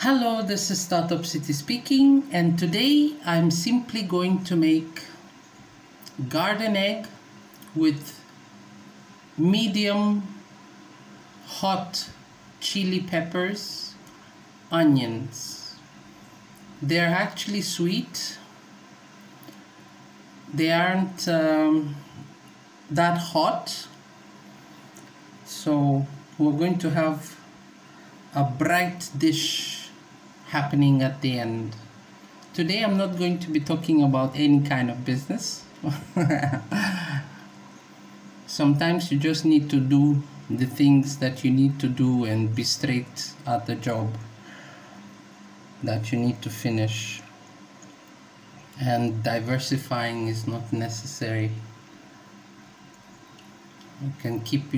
Hello, this is Startup City speaking, and today I'm simply going to make garden egg with medium hot chili peppers, onions. They're actually sweet, they aren't that hot, so we're going to have a bright dish happening at the end. Today I'm not going to be talking about any kind of business. Sometimes you just need to do the things that you need to do and be straight at the job that you need to finish. And diversifying is not necessary. You can keep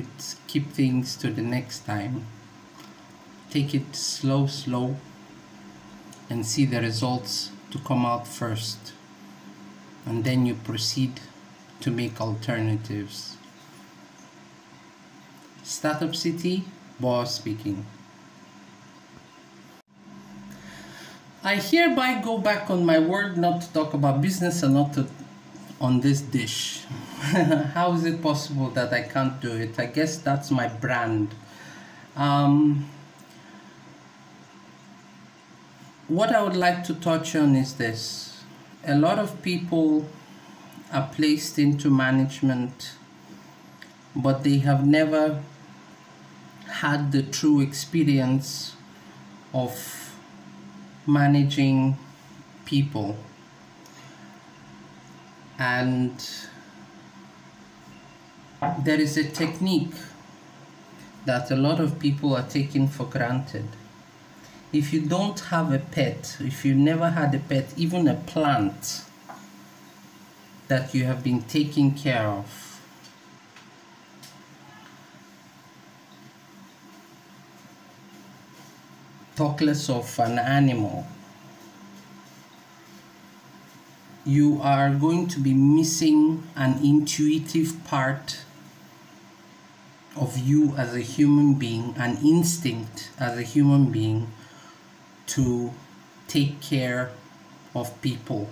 things to the next time. Take it slow and see the results to come out first, and then you proceed to make alternatives. Startup City, boss speaking. I hereby go back on my word not to talk about business and not to on this dish. How is it possible that I can't do it? I guess that's my brand. What I would like to touch on is this. A lot of people are placed into management, but they have never had the true experience of managing people. And there is a technique that a lot of people are taking for granted. If you don't have a pet, if you never had a pet, even a plant that you have been taking care of, talk less of an animal, you are going to be missing an intuitive part of you as a human being, an instinct as a human being to take care of people.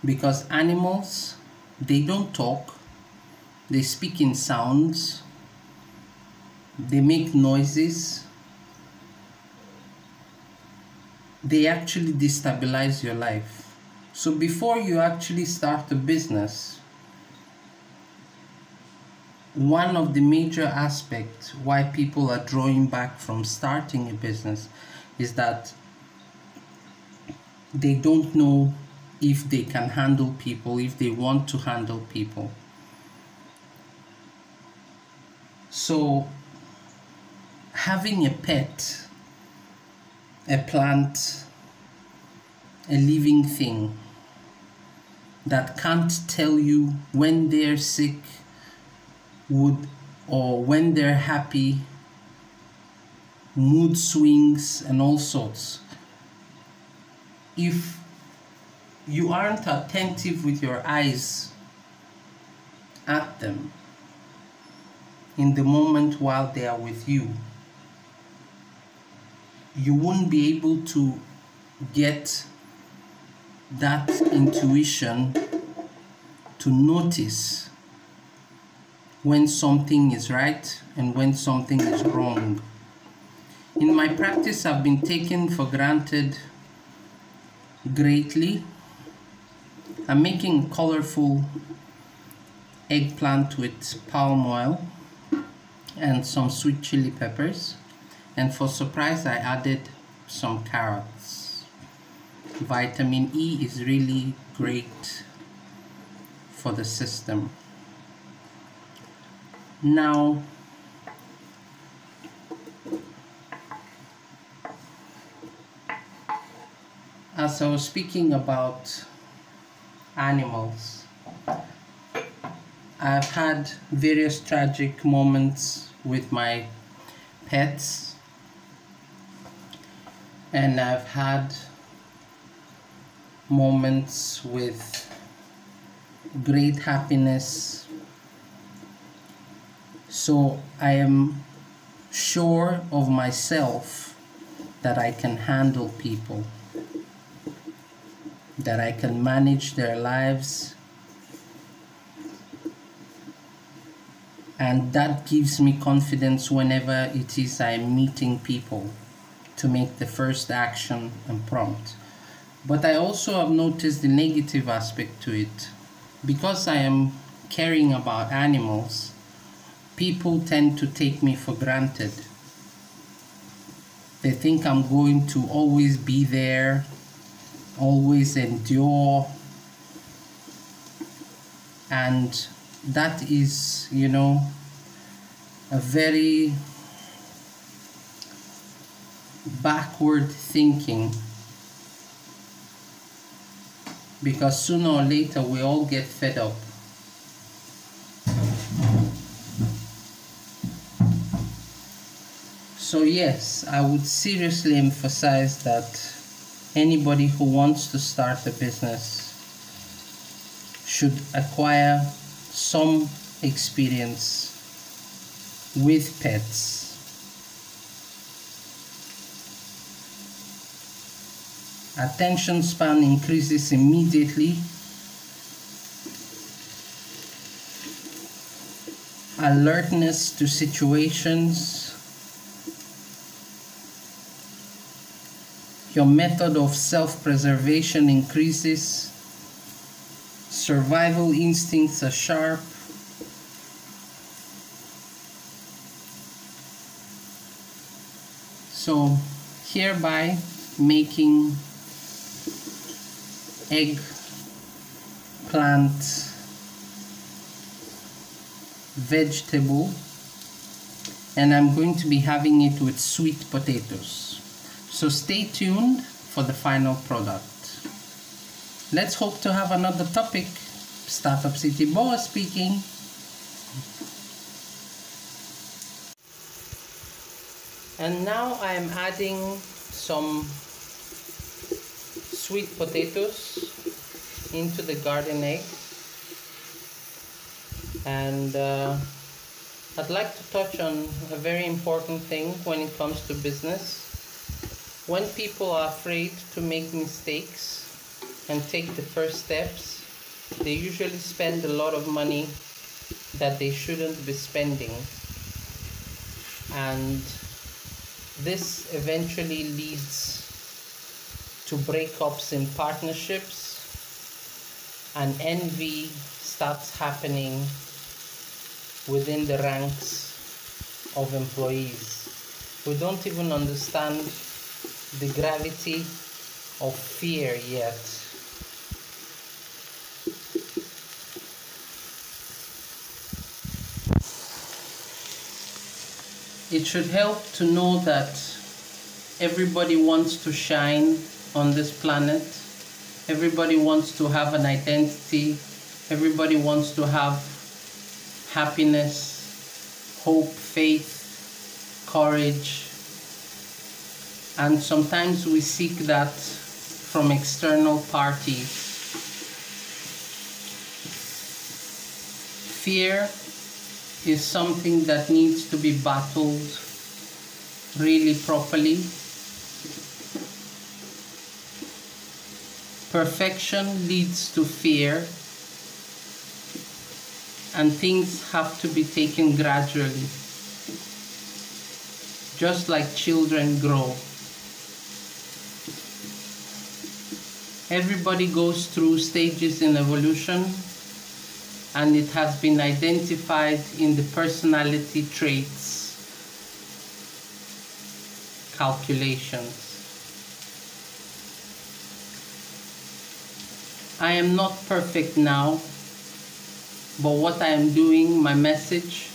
Because animals, they don't talk, they speak in sounds, they make noises, they actually destabilize your life. So before you actually start a business, one of the major aspects why people are drawing back from starting a business is that they don't know if they can handle people, if they want to handle people. So having a pet, a plant, a living thing that can't tell you when they're sick or when they're happy, mood swings and all sorts. If you aren't attentive with your eyes at them in the moment while they are with you, you won't be able to get that intuition to notice when something is right and when something is wrong. In my practice, I've been taken for granted greatly. I'm making colorful eggplant with palm oil and some sweet chili peppers. And for surprise, I added some carrots. Vitamin E is really great for the system. Now, as I was speaking about animals, I've had various tragic moments with my pets, and I've had moments with great happiness. So I am sure of myself that I can handle people, that I can manage their lives, and that gives me confidence whenever it is I'm meeting people to make the first action and prompt. But I also have noticed the negative aspect to it. Because I am caring about animals, people tend to take me for granted. They think I'm going to always be there, always endure, and that is, a very backward thinking, because sooner or later we all get fed up. So yes, I would seriously emphasize that anybody who wants to start a business should acquire some experience with pets. Attention span increases immediately. Alertness to situations. Your method of self-preservation increases. Survival instincts are sharp. So hereby making eggplant vegetable, and I'm going to be having it with sweet potatoes. So stay tuned for the final product. Let's hope to have another topic. Startup City Boa speaking. And now I am adding some sweet potatoes into the garden egg, and I'd like to touch on a very important thing when it comes to business. When people are afraid to make mistakes and take the first steps, they usually spend a lot of money that they shouldn't be spending, and this eventually leads to breakups in partnerships, and envy starts happening within the ranks of employees. We don't even understand the gravity of fear yet. It should help to know that everybody wants to shine on this planet. Everybody wants to have an identity. Everybody wants to have happiness, hope, faith, courage. And sometimes we seek that from external parties. Fear is something that needs to be battled really properly. Perfection leads to fear, and things have to be taken gradually, just like children grow. Everybody goes through stages in evolution, and it has been identified in the personality traits calculations. I am not perfect now, but what I am doing, my message,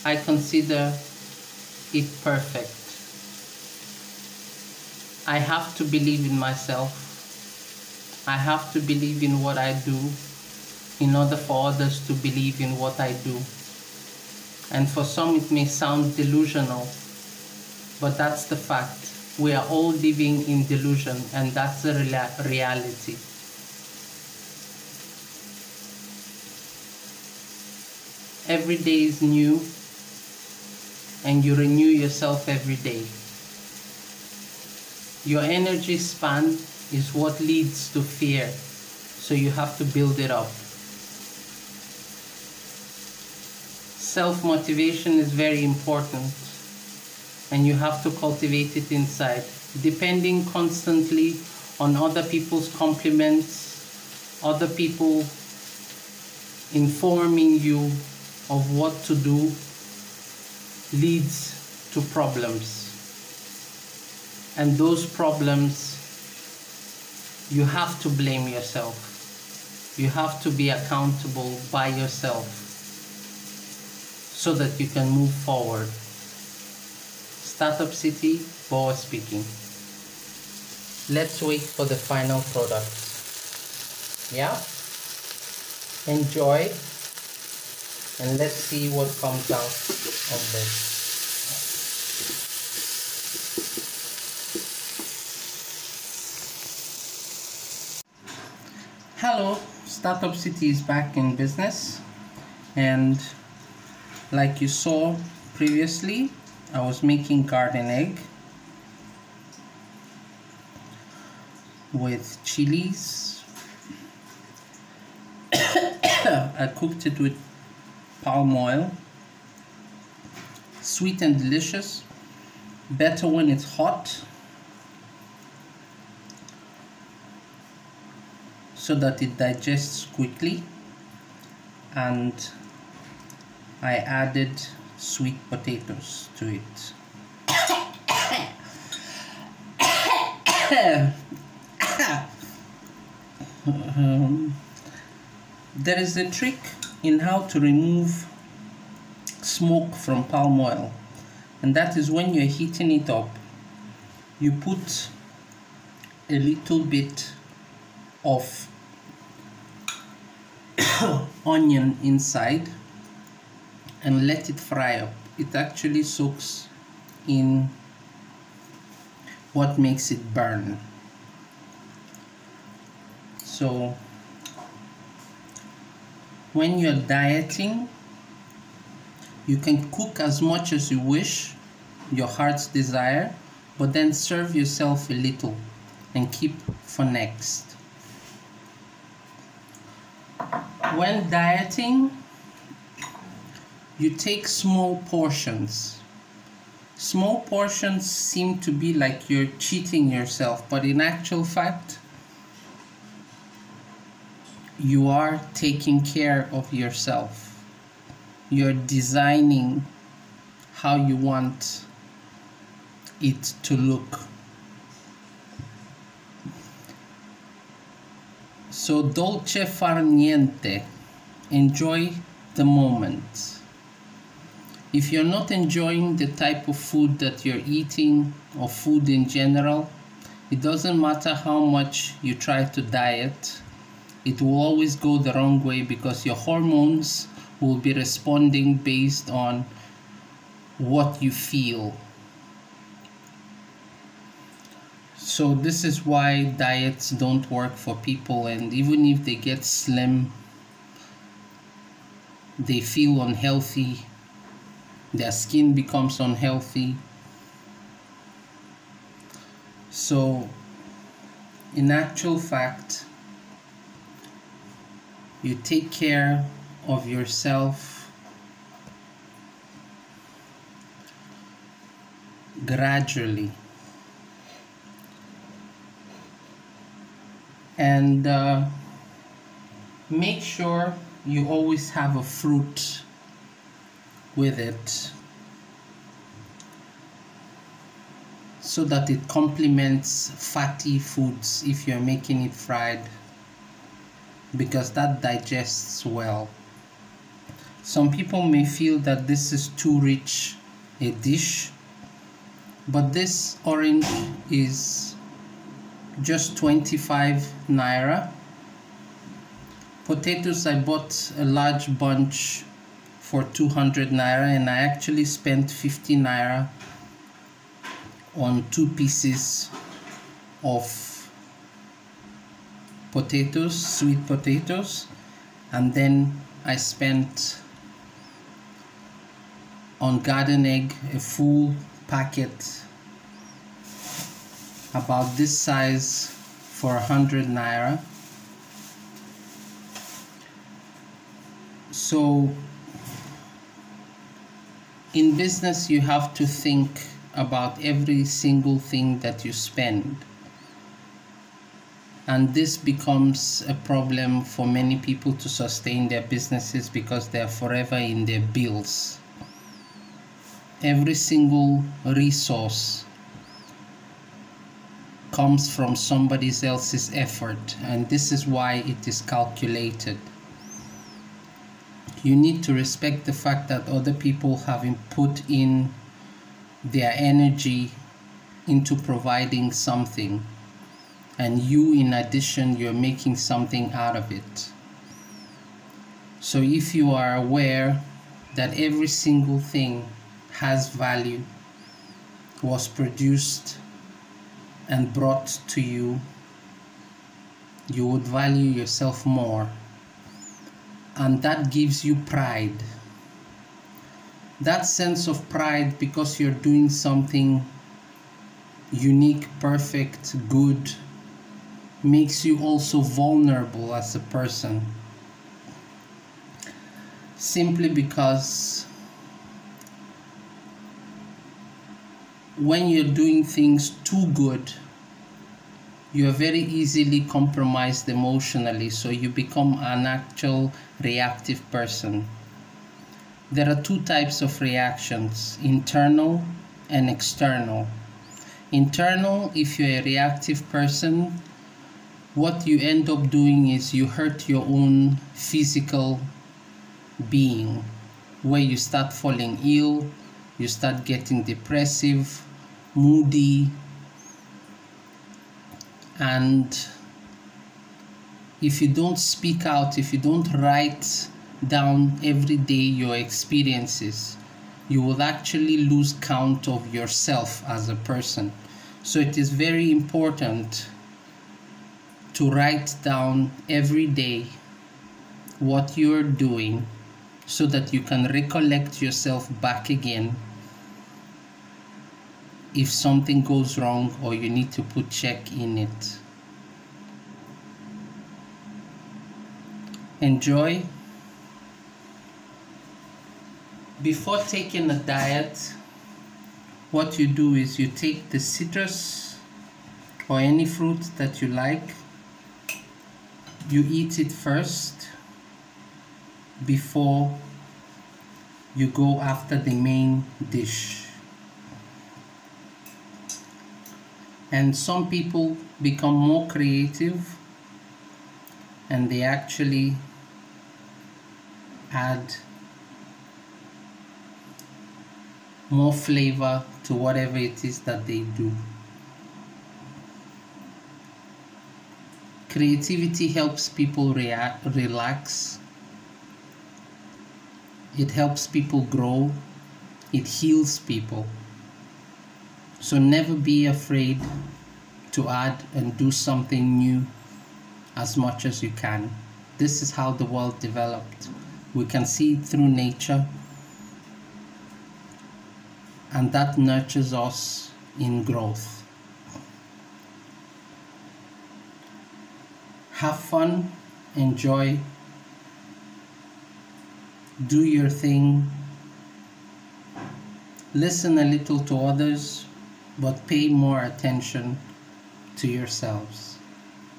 I consider it perfect. I have to believe in myself. I have to believe in what I do in order for others to believe in what I do. And for some it may sound delusional, but that's the fact. We are all living in delusion, and that's the reality. Every day is new, and you renew yourself every day. Your energy span is what leads to fear. So you have to build it up. Self-motivation is very important, and you have to cultivate it inside. Depending constantly on other people's compliments, other people informing you of what to do, leads to problems. And those problems, you have to blame yourself. You have to be accountable by yourself so that you can move forward. Startup City, Boa speaking. Let's wait for the final product. Yeah? Enjoy, and let's see what comes out of this. Hello, Startup City is back in business, and like you saw previously, I was making garden egg with chilies. I cooked it with palm oil. Sweet and delicious. Better when it's hot, so that it digests quickly. And I added sweet potatoes to it. There is a trick in how to remove smoke from palm oil, and that is when you're heating it up, you put a little bit of onion inside and let it fry up. It actually soaks in what makes it burn. So when you're dieting, you can cook as much as you wish, your heart's desire, but then serve yourself a little and keep for next. When dieting, you take small portions. Small portions seem to be like you're cheating yourself, but in actual fact, you are taking care of yourself. You're designing how you want it to look. So dolce far niente. Enjoy the moment. If you're not enjoying the type of food that you're eating, or food in general, it doesn't matter how much you try to diet, it will always go the wrong way, because your hormones will be responding based on what you feel. So this is why diets don't work for people, and even if they get slim, they feel unhealthy, their skin becomes unhealthy. So in actual fact, you take care of yourself gradually, and make sure you always have a fruit with it, so that it complements fatty foods if you're making it fried, because that digests well. Some people may feel that this is too rich a dish, but this orange is just 25 naira. Potatoes, I bought a large bunch for 200 naira, and I actually spent 50 naira on 2 pieces of potatoes, sweet potatoes, and then I spent on garden egg a full packet about this size for 100 naira. So in business, you have to think about every single thing that you spend. And this becomes a problem for many people to sustain their businesses because they're forever in their bills. Every single resource comes from somebody else's effort, and this is why it is calculated. You need to respect the fact that other people have put in their energy into providing something, and you, in addition, you're making something out of it. So if you are aware that every single thing has value, was produced and brought to you, you would value yourself more. And that gives you pride. That sense of pride because you're doing something unique, perfect, good, makes you also vulnerable as a person. Simply because when you're doing things too good, you are very easily compromised emotionally, so you become an actual reactive person. There are two types of reactions, internal and external. Internal, if you're a reactive person, what you end up doing is you hurt your own physical being, where you start falling ill, you start getting depressive, moody, and if you don't speak out, if you don't write down every day your experiences, you will actually lose count of yourself as a person. So it is very important to write down every day what you're doing so that you can recollect yourself back again if something goes wrong or you need to put check in it. Enjoy. Before taking a diet, what you do is you take the citrus or any fruit that you like, you eat it first before you go after the main dish. And some people become more creative and they actually add more flavor to whatever it is that they do. Creativity helps people relax. It helps people grow. It heals people. So never be afraid to add and do something new as much as you can. This is how the world developed. We can see it through nature, and that nurtures us in growth. Have fun, enjoy, do your thing, listen a little to others, but pay more attention to yourselves.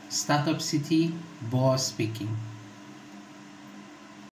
Startup City, Boa speaking.